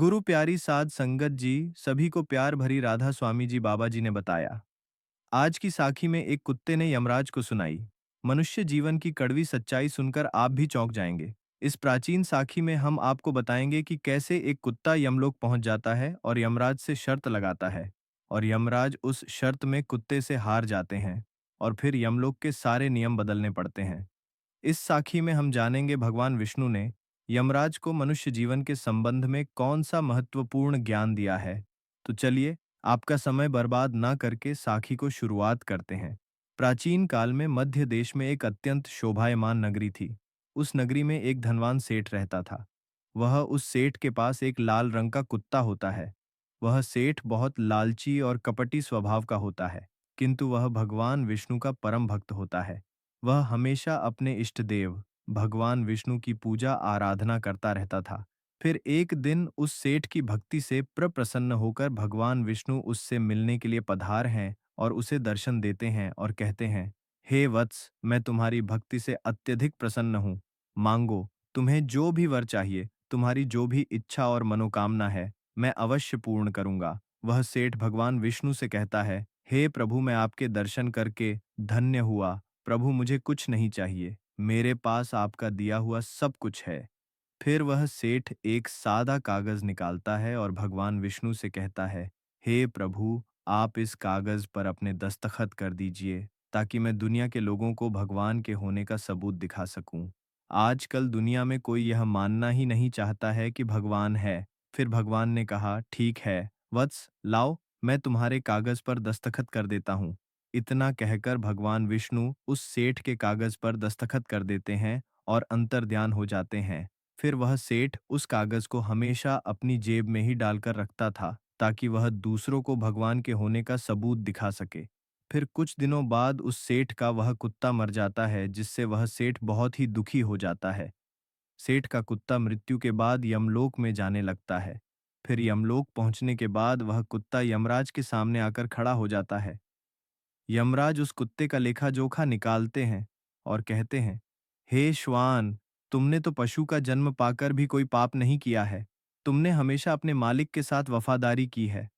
गुरु प्यारी साध संगत जी सभी को प्यार भरी राधा स्वामी जी बाबा जी ने बताया। आज की साखी में एक कुत्ते ने यमराज को सुनाई। मनुष्य जीवन की कड़वी सच्चाई सुनकर आप भी चौंक जाएंगे। इस प्राचीन साखी में हम आपको बताएंगे कि कैसे एक कुत्ता यमलोक पहुंच जाता है और यमराज से शर्त लगाता है, और यमराज उस शर्त में कुत्ते से हार जाते हैं, और फिर यमलोक के सारे नियम बदलने पड़ते हैं। इस साखी में हम जानेंगे भगवान विष्णु ने यमराज को मनुष्य जीवन के संबंध में कौन सा महत्वपूर्ण ज्ञान दिया है। तो चलिए, आपका समय बर्बाद ना करके साखी को शुरुआत करते हैं। प्राचीन काल में मध्य देश में एक अत्यंत शोभायमान नगरी थी। उस नगरी में एक धनवान सेठ रहता था। वह उस सेठ के पास एक लाल रंग का कुत्ता होता है। वह सेठ बहुत लालची और कपटी स्वभाव का होता है, किंतु वह भगवान विष्णु का परम भक्त होता है। वह हमेशा अपने इष्ट देव भगवान विष्णु की पूजा आराधना करता रहता था। फिर एक दिन उस सेठ की भक्ति से प्रसन्न होकर भगवान विष्णु उससे मिलने के लिए पधार हैं और उसे दर्शन देते हैं और कहते हैं, हे वत्स, मैं तुम्हारी भक्ति से अत्यधिक प्रसन्न हूँ। मांगो, तुम्हें जो भी वर चाहिए, तुम्हारी जो भी इच्छा और मनोकामना है, मैं अवश्य पूर्ण करूंगा। वह सेठ भगवान विष्णु से कहता है, हे प्रभु, मैं आपके दर्शन करके धन्य हुआ। प्रभु, मुझे कुछ नहीं चाहिए, मेरे पास आपका दिया हुआ सब कुछ है। फिर वह सेठ एक सादा कागज निकालता है और भगवान विष्णु से कहता है, हे प्रभु, आप इस कागज पर अपने दस्तखत कर दीजिए, ताकि मैं दुनिया के लोगों को भगवान के होने का सबूत दिखा सकूं। आजकल दुनिया में कोई यह मानना ही नहीं चाहता है कि भगवान है। फिर भगवान ने कहा, ठीक है वत्स, लाओ, मैं तुम्हारे कागज पर दस्तखत कर देता हूँ। इतना कहकर भगवान विष्णु उस सेठ के कागज पर दस्तखत कर देते हैं और अंतर्ध्यान हो जाते हैं। फिर वह सेठ उस कागज को हमेशा अपनी जेब में ही डालकर रखता था, ताकि वह दूसरों को भगवान के होने का सबूत दिखा सके। फिर कुछ दिनों बाद उस सेठ का वह कुत्ता मर जाता है, जिससे वह सेठ बहुत ही दुखी हो जाता है। सेठ का कुत्ता मृत्यु के बाद यमलोक में जाने लगता है। फिर यमलोक पहुंचने के बाद वह कुत्ता यमराज के सामने आकर खड़ा हो जाता है। यमराज उस कुत्ते का लेखा जोखा निकालते हैं और कहते हैं, हे श्वान, तुमने तो पशु का जन्म पाकर भी कोई पाप नहीं किया है। तुमने हमेशा अपने मालिक के साथ वफादारी की है,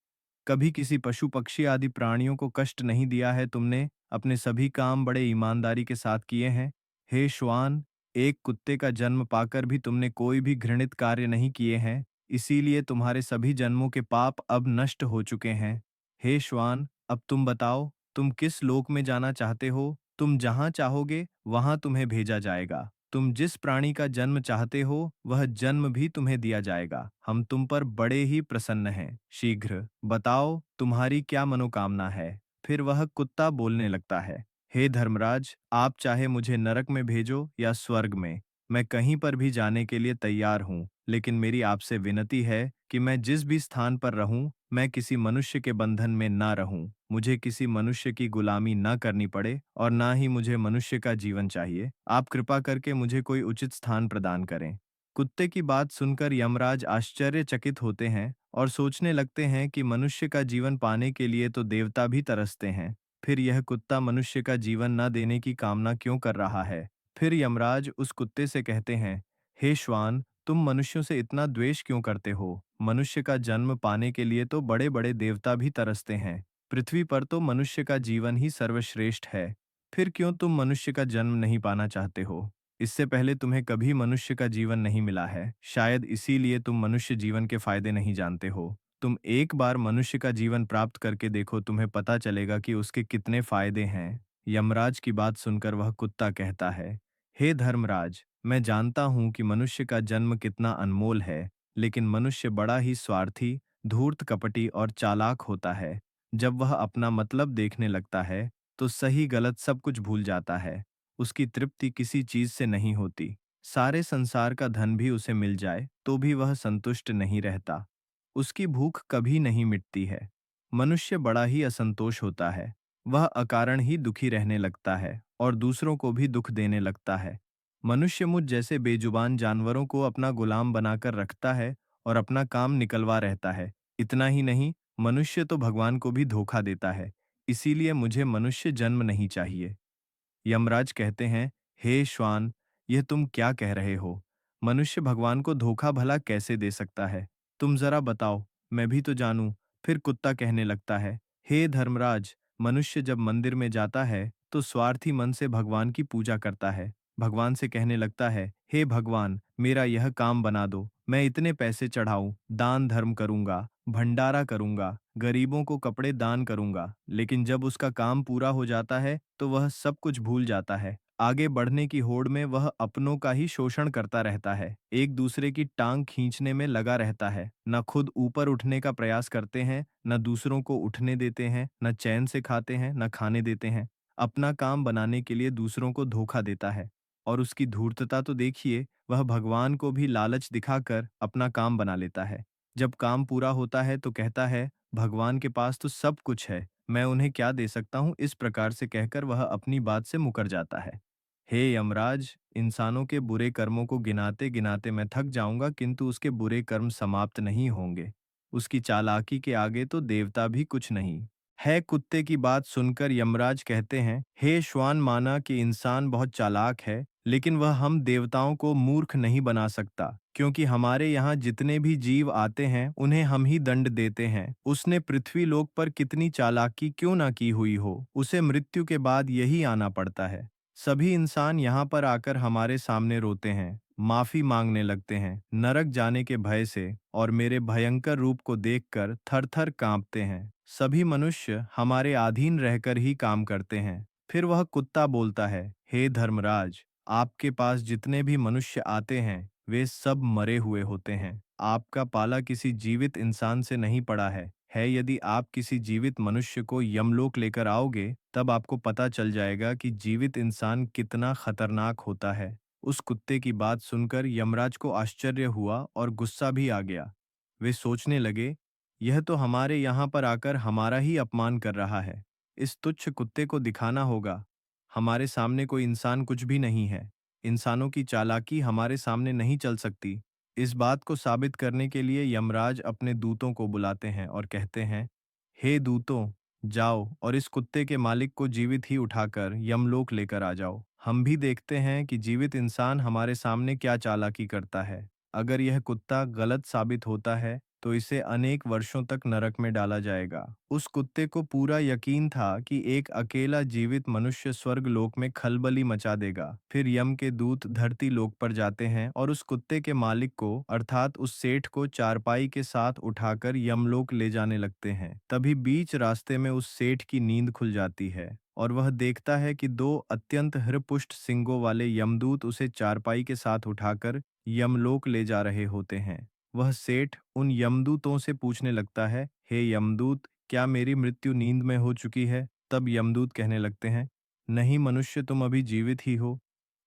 कभी किसी पशु पक्षी आदि प्राणियों को कष्ट नहीं दिया है। तुमने अपने सभी काम बड़े ईमानदारी के साथ किए हैं। हे श्वान, एक कुत्ते का जन्म पाकर भी तुमने कोई भी घृणित कार्य नहीं किए हैं, इसीलिए तुम्हारे सभी जन्मों के पाप अब नष्ट हो चुके हैं। हे श्वान, अब तुम बताओ, तुम किस लोक में जाना चाहते हो? तुम जहां चाहोगे वहां तुम्हें भेजा जाएगा। तुम जिस प्राणी का जन्म चाहते हो वह जन्म भी तुम्हें दिया जाएगा। हम तुम पर बड़े ही प्रसन्न हैं। शीघ्र बताओ, तुम्हारी क्या मनोकामना है। फिर वह कुत्ता बोलने लगता है, हे धर्मराज, आप चाहे मुझे नरक में भेजो या स्वर्ग में, मैं कहीं पर भी जाने के लिए तैयार हूँ। लेकिन मेरी आपसे विनती है कि मैं जिस भी स्थान पर रहूं, मैं किसी मनुष्य के बंधन में ना रहूं। मुझे किसी मनुष्य की गुलामी ना करनी पड़े और ना ही मुझे मनुष्य का जीवन चाहिए। आप कृपा करके मुझे कोई उचित स्थान प्रदान करें। कुत्ते की बात सुनकर यमराज आश्चर्यचकित होते हैं और सोचने लगते हैं कि मनुष्य का जीवन पाने के लिए तो देवता भी तरसते हैं। फिर यह कुत्ता मनुष्य का जीवन न देने की कामना क्यों कर रहा है। फिर यमराज उस कुत्ते से कहते हैं, हे श्वान, तुम मनुष्यों से इतना द्वेष क्यों करते हो? मनुष्य का जन्म पाने के लिए तो बड़े बड़े देवता भी तरसते हैं। पृथ्वी पर तो मनुष्य का जीवन ही सर्वश्रेष्ठ है। फिर क्यों तुम मनुष्य का जन्म नहीं पाना चाहते हो? इससे पहले तुम्हें कभी मनुष्य का जीवन नहीं मिला है, शायद इसीलिए तुम मनुष्य जीवन के फायदे नहीं जानते हो। तुम एक बार मनुष्य का जीवन प्राप्त करके देखो, तुम्हें पता चलेगा कि उसके कितने फायदे हैं। यमराज की बात सुनकर वह कुत्ता कहता है, हे धर्मराज, मैं जानता हूं कि मनुष्य का जन्म कितना अनमोल है, लेकिन मनुष्य बड़ा ही स्वार्थी, धूर्त, कपटी और चालाक होता है। जब वह अपना मतलब देखने लगता है, तो सही गलत सब कुछ भूल जाता है। उसकी तृप्ति किसी चीज से नहीं होती। सारे संसार का धन भी उसे मिल जाए तो भी वह संतुष्ट नहीं रहता। उसकी भूख कभी नहीं मिटती है। मनुष्य बड़ा ही असंतोष होता है। वह अकारण ही दुखी रहने लगता है और दूसरों को भी दुख देने लगता है। मनुष्य मुझ जैसे बेजुबान जानवरों को अपना गुलाम बनाकर रखता है और अपना काम निकलवा रहता है। इतना ही नहीं, मनुष्य तो भगवान को भी धोखा देता है। इसीलिए मुझे मनुष्य जन्म नहीं चाहिए। यमराज कहते हैं, हे श्वान, यह तुम क्या कह रहे हो? मनुष्य भगवान को धोखा भला कैसे दे सकता है? तुम जरा बताओ, मैं भी तो जानूं। फिर कुत्ता कहने लगता है, हे धर्मराज, मनुष्य जब मंदिर में जाता है तो स्वार्थी मन से भगवान की पूजा करता है। भगवान से कहने लगता है, हे भगवान, मेरा यह काम बना दो, मैं इतने पैसे चढ़ाऊं, दान धर्म करूंगा, भंडारा करूंगा, गरीबों को कपड़े दान करूंगा। लेकिन जब उसका काम पूरा हो जाता है तो वह सब कुछ भूल जाता है। आगे बढ़ने की होड़ में वह अपनों का ही शोषण करता रहता है, एक दूसरे की टांग खींचने में लगा रहता है, न खुद ऊपर उठने का प्रयास करते हैं, न दूसरों को उठने देते हैं, न चैन से खाते हैं, न खाने देते हैं। अपना काम बनाने के लिए दूसरों को धोखा देता है। और उसकी धूर्तता तो देखिए, वह भगवान को भी लालच दिखाकर अपना काम बना लेता है। जब काम पूरा होता है तो कहता है, भगवान के पास तो सब कुछ है, मैं उन्हें क्या दे सकता हूँ, इस प्रकार से कहकर वह अपनी बात से मुकर जाता है। हे यमराज, इंसानों के बुरे कर्मों को गिनाते गिनाते मैं थक जाऊंगा, किंतु उसके बुरे कर्म समाप्त नहीं होंगे। उसकी चालाकी के आगे तो देवता भी कुछ नहीं है। कुत्ते की बात सुनकर यमराज कहते हैं, हे श्वान, माना कि इंसान बहुत चालाक है, लेकिन वह हम देवताओं को मूर्ख नहीं बना सकता, क्योंकि हमारे यहाँ जितने भी जीव आते हैं उन्हें हम ही दंड देते हैं। उसने पृथ्वी लोक पर कितनी चालाकी क्यों ना की हुई हो, उसे मृत्यु के बाद यही आना पड़ता है। सभी इंसान यहाँ पर आकर हमारे सामने रोते हैं, माफी मांगने लगते हैं, नरक जाने के भय से, और मेरे भयंकर रूप को देखकर थर थर कांपते हैं। सभी मनुष्य हमारे अधीन रहकर ही काम करते हैं। फिर वह कुत्ता बोलता है, हे धर्मराज, आपके पास जितने भी मनुष्य आते हैं वे सब मरे हुए होते हैं। आपका पाला किसी जीवित इंसान से नहीं पड़ा है। यदि आप किसी जीवित मनुष्य को यमलोक लेकर आओगे तब आपको पता चल जाएगा कि जीवित इंसान कितना खतरनाक होता है। उस कुत्ते की बात सुनकर यमराज को आश्चर्य हुआ और गुस्सा भी आ गया। वे सोचने लगे, यह तो हमारे यहाँ पर आकर हमारा ही अपमान कर रहा है। इस तुच्छ कुत्ते को दिखाना होगा, हमारे सामने कोई इंसान कुछ भी नहीं है। इंसानों की चालाकी हमारे सामने नहीं चल सकती। इस बात को साबित करने के लिए यमराज अपने दूतों को बुलाते हैं और कहते हैं, हे दूतों, जाओ और इस कुत्ते के मालिक को जीवित ही उठाकर यमलोक लेकर आ जाओ। हम भी देखते हैं कि जीवित इंसान हमारे सामने क्या चालाकी करता है। अगर यह कुत्ता गलत साबित होता है तो इसे अनेक वर्षों तक नरक में डाला जाएगा। उस कुत्ते को पूरा यकीन था कि एक अकेला जीवित मनुष्य स्वर्ग लोक में खलबली मचा देगा। फिर यम के दूत धरती लोक पर जाते हैं और उस कुत्ते के मालिक को अर्थात उस सेठ को चारपाई के साथ उठाकर यमलोक ले जाने लगते हैं। तभी बीच रास्ते में उस सेठ की नींद खुल जाती है और वह देखता है कि दो अत्यंत हृपुष्ट सिंगों वाले यमदूत उसे चारपाई के साथ उठाकर यमलोक ले जा रहे होते हैं। वह सेठ उन यमदूतों से पूछने लगता है, हे यमदूत, क्या मेरी मृत्यु नींद में हो चुकी है? तब यमदूत कहने लगते हैं, नहीं मनुष्य, तुम अभी जीवित ही हो।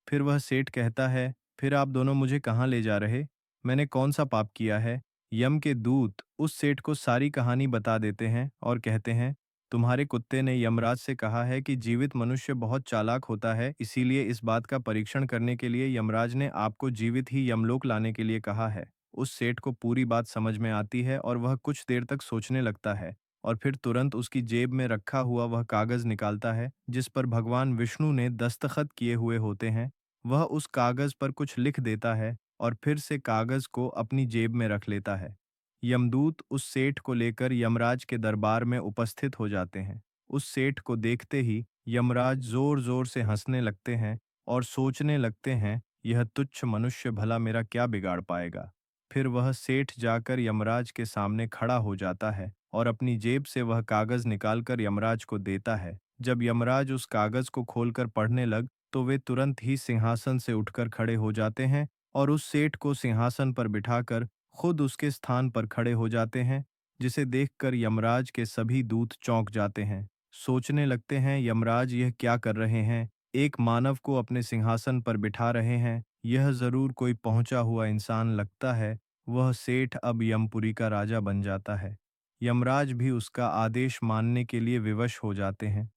फिर वह सेठ कहता है, फिर आप दोनों मुझे कहाँ ले जा रहे? मैंने कौन सा पाप किया है? यम के दूत उस सेठ को सारी कहानी बता देते हैं और कहते हैं, तुम्हारे कुत्ते ने यमराज से कहा है कि जीवित मनुष्य बहुत चालाक होता है, इसीलिए इस बात का परीक्षण करने के लिए यमराज ने आपको जीवित ही यमलोक लाने के लिए कहा है। उस सेठ को पूरी बात समझ में आती है और वह कुछ देर तक सोचने लगता है और फिर तुरंत उसकी जेब में रखा हुआ वह कागज निकालता है जिस पर भगवान विष्णु ने दस्तखत किए हुए होते हैं। वह उस कागज पर कुछ लिख देता है और फिर से कागज को अपनी जेब में रख लेता है। यमदूत उस सेठ को लेकर यमराज के दरबार में उपस्थित हो जाते हैं। उस सेठ को देखते ही यमराज जोर जोर से हंसने लगते हैं और सोचने लगते हैं, यह तुच्छ मनुष्य भला मेरा क्या बिगाड़ पाएगा। फिर वह सेठ जाकर यमराज के सामने खड़ा हो जाता है और अपनी जेब से वह कागज निकालकर यमराज को देता है। जब यमराज उस कागज को खोलकर पढ़ने लग तो वे तुरंत ही सिंहासन से उठकर खड़े हो जाते हैं और उस सेठ को सिंहासन पर बिठाकर खुद उसके स्थान पर खड़े हो जाते हैं, जिसे देखकर यमराज के सभी दूत चौंक जाते हैं। सोचने लगते हैं, यमराज यह क्या कर रहे हैं? एक मानव को अपने सिंहासन पर बिठा रहे हैं। यह जरूर कोई पहुंचा हुआ इंसान लगता है। वह सेठ अब यमपुरी का राजा बन जाता है। यमराज भी उसका आदेश मानने के लिए विवश हो जाते हैं।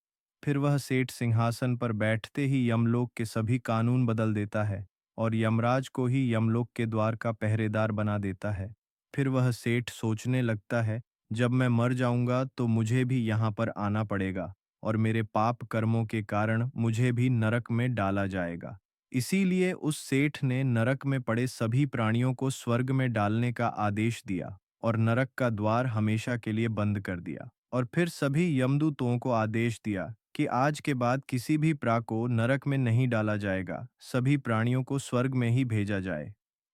फिर वह सेठ सिंहासन पर बैठते ही यमलोक के सभी कानून बदल देता है और यमराज को ही यमलोक के द्वार का पहरेदार बना देता है। फिर वह सेठ सोचने लगता है, जब मैं मर जाऊंगा तो मुझे भी यहाँ पर आना पड़ेगा और मेरे पाप कर्मों के कारण मुझे भी नरक में डाला जाएगा। इसीलिए उस सेठ ने नरक में पड़े सभी प्राणियों को स्वर्ग में डालने का आदेश दिया और नरक का द्वार हमेशा के लिए बंद कर दिया। और फिर सभी यमदूतों को आदेश दिया कि आज के बाद किसी भी प्रा को नरक में नहीं डाला जाएगा, सभी प्राणियों को स्वर्ग में ही भेजा जाए।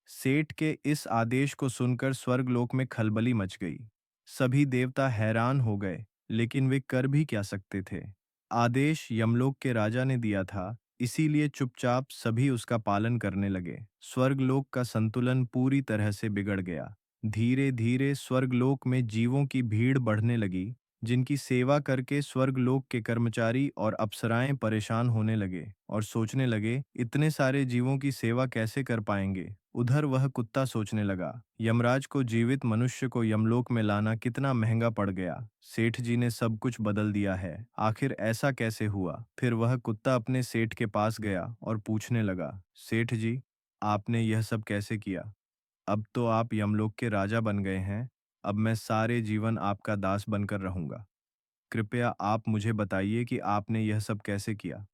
सेठ के इस आदेश को सुनकर स्वर्गलोक में खलबली मच गई। सभी देवता हैरान हो गए, लेकिन वे कर भी क्या सकते थे। आदेश यमलोक के राजा ने दिया था, इसीलिए चुपचाप सभी उसका पालन करने लगे। स्वर्गलोक का संतुलन पूरी तरह से बिगड़ गया। धीरे धीरे स्वर्गलोक में जीवों की भीड़ बढ़ने लगी, जिनकी सेवा करके स्वर्गलोक के कर्मचारी और अप्सराएं परेशान होने लगे और सोचने लगे इतने सारे जीवों की सेवा कैसे कर पाएंगे। उधर वह कुत्ता सोचने लगा, यमराज को जीवित मनुष्य को यमलोक में लाना कितना महंगा पड़ गया। सेठ जी ने सब कुछ बदल दिया है, आखिर ऐसा कैसे हुआ। फिर वह कुत्ता अपने सेठ के पास गया और पूछने लगा, सेठ जी, आपने यह सब कैसे किया? अब तो आप यमलोक के राजा बन गए हैं, अब मैं सारे जीवन आपका दास बनकर रहूंगा। कृपया आप मुझे बताइए कि आपने यह सब कैसे किया।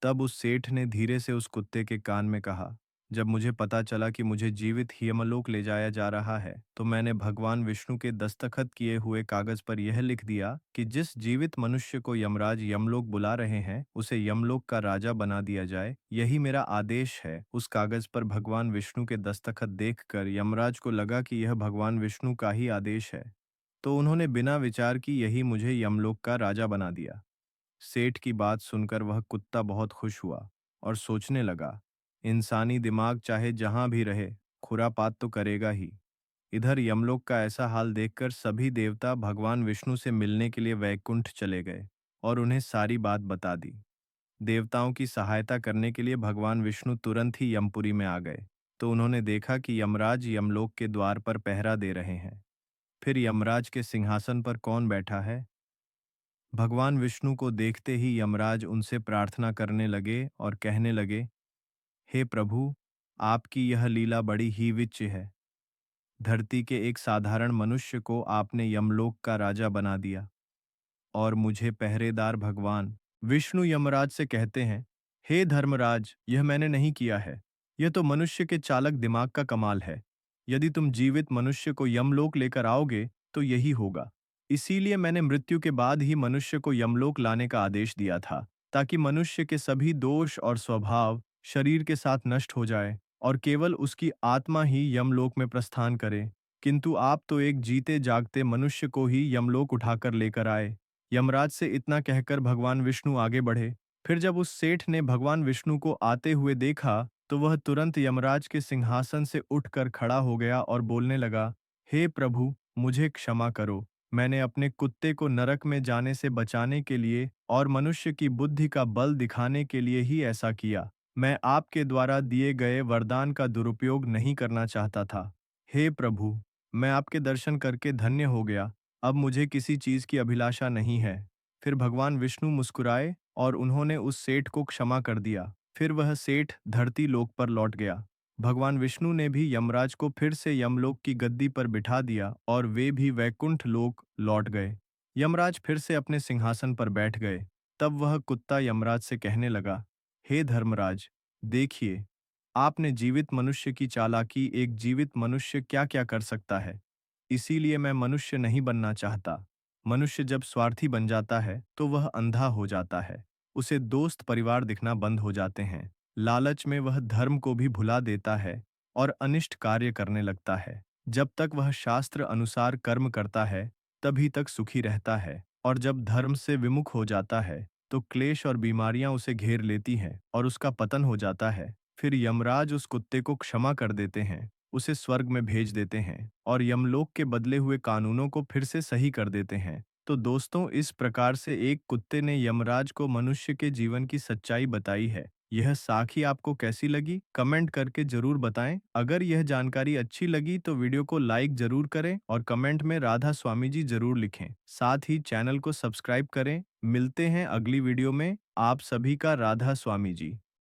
तब उस सेठ ने धीरे से उस कुत्ते के कान में कहा, जब मुझे पता चला कि मुझे जीवित ही यमलोक ले जाया जा रहा है, तो मैंने भगवान विष्णु के दस्तखत किए हुए कागज पर यह लिख दिया कि जिस जीवित मनुष्य को यमराज यमलोक बुला रहे हैं, उसे यमलोक का राजा बना दिया जाए। यही मेरा आदेश है। उस कागज पर भगवान विष्णु के दस्तखत देखकर यमराज को लगा कि यह भगवान विष्णु का ही आदेश है, तो उन्होंने बिना विचार की यही मुझे यमलोक का राजा बना दिया। सेठ की बात सुनकर वह कुत्ता बहुत खुश हुआ और सोचने लगा, इंसानी दिमाग चाहे जहां भी रहे, खुरापात तो करेगा ही। इधर यमलोक का ऐसा हाल देखकर सभी देवता भगवान विष्णु से मिलने के लिए वैकुंठ चले गए और उन्हें सारी बात बता दी। देवताओं की सहायता करने के लिए भगवान विष्णु तुरंत ही यमपुरी में आ गए, तो उन्होंने देखा कि यमराज यमलोक के द्वार पर पहरा दे रहे हैं। फिर यमराज के सिंहासन पर कौन बैठा है? भगवान विष्णु को देखते ही यमराज उनसे प्रार्थना करने लगे और कहने लगे, हे प्रभु, आपकी यह लीला बड़ी ही विचित्र है। धरती के एक साधारण मनुष्य को आपने यमलोक का राजा बना दिया और मुझे पहरेदार। भगवान विष्णु यमराज से कहते हैं, हे धर्मराज, यह मैंने नहीं किया है, यह तो मनुष्य के चालक दिमाग का कमाल है। यदि तुम जीवित मनुष्य को यमलोक लेकर आओगे तो यही होगा। इसीलिए मैंने मृत्यु के बाद ही मनुष्य को यमलोक लाने का आदेश दिया था, ताकि मनुष्य के सभी दोष और स्वभाव शरीर के साथ नष्ट हो जाए और केवल उसकी आत्मा ही यमलोक में प्रस्थान करे। किंतु आप तो एक जीते जागते मनुष्य को ही यमलोक उठाकर लेकर आए। यमराज से इतना कहकर भगवान विष्णु आगे बढ़े। फिर जब उस सेठ ने भगवान विष्णु को आते हुए देखा, तो वह तुरंत यमराज के सिंहासन से उठकर खड़ा हो गया और बोलने लगा, हे प्रभु, मुझे क्षमा करो। मैंने अपने कुत्ते को नरक में जाने से बचाने के लिए और मनुष्य की बुद्धि का बल दिखाने के लिए ही ऐसा किया। मैं आपके द्वारा दिए गए वरदान का दुरुपयोग नहीं करना चाहता था। हे प्रभु, मैं आपके दर्शन करके धन्य हो गया। अब मुझे किसी चीज की अभिलाषा नहीं है। फिर भगवान विष्णु मुस्कुराए और उन्होंने उस सेठ को क्षमा कर दिया। फिर वह सेठ धरती लोक पर लौट गया। भगवान विष्णु ने भी यमराज को फिर से यमलोक की गद्दी पर बिठा दिया और वे भी वैकुंठ लोक लौट गए। यमराज फिर से अपने सिंहासन पर बैठ गए। तब वह कुत्ता यमराज से कहने लगा, हे धर्मराज, देखिए, आपने जीवित मनुष्य की चालाकी, एक जीवित मनुष्य क्या क्या कर सकता है। इसीलिए मैं मनुष्य नहीं बनना चाहता। मनुष्य जब स्वार्थी बन जाता है तो वह अंधा हो जाता है। उसे दोस्त परिवार दिखना बंद हो जाते हैं। लालच में वह धर्म को भी भुला देता है और अनिष्ट कार्य करने लगता है। जब तक वह शास्त्र अनुसार कर्म करता है, तभी तक सुखी रहता है, और जब धर्म से विमुख हो जाता है तो क्लेश और बीमारियां उसे घेर लेती हैं और उसका पतन हो जाता है। फिर यमराज उस कुत्ते को क्षमा कर देते हैं, उसे स्वर्ग में भेज देते हैं और यमलोक के बदले हुए कानूनों को फिर से सही कर देते हैं। तो दोस्तों, इस प्रकार से एक कुत्ते ने यमराज को मनुष्य के जीवन की सच्चाई बताई है। यह साखी आपको कैसी लगी, कमेंट करके जरूर बताएं। अगर यह जानकारी अच्छी लगी तो वीडियो को लाइक जरूर करें और कमेंट में राधा स्वामी जी जरूर लिखें। साथ ही चैनल को सब्सक्राइब करें। मिलते हैं अगली वीडियो में। आप सभी का राधा स्वामी जी।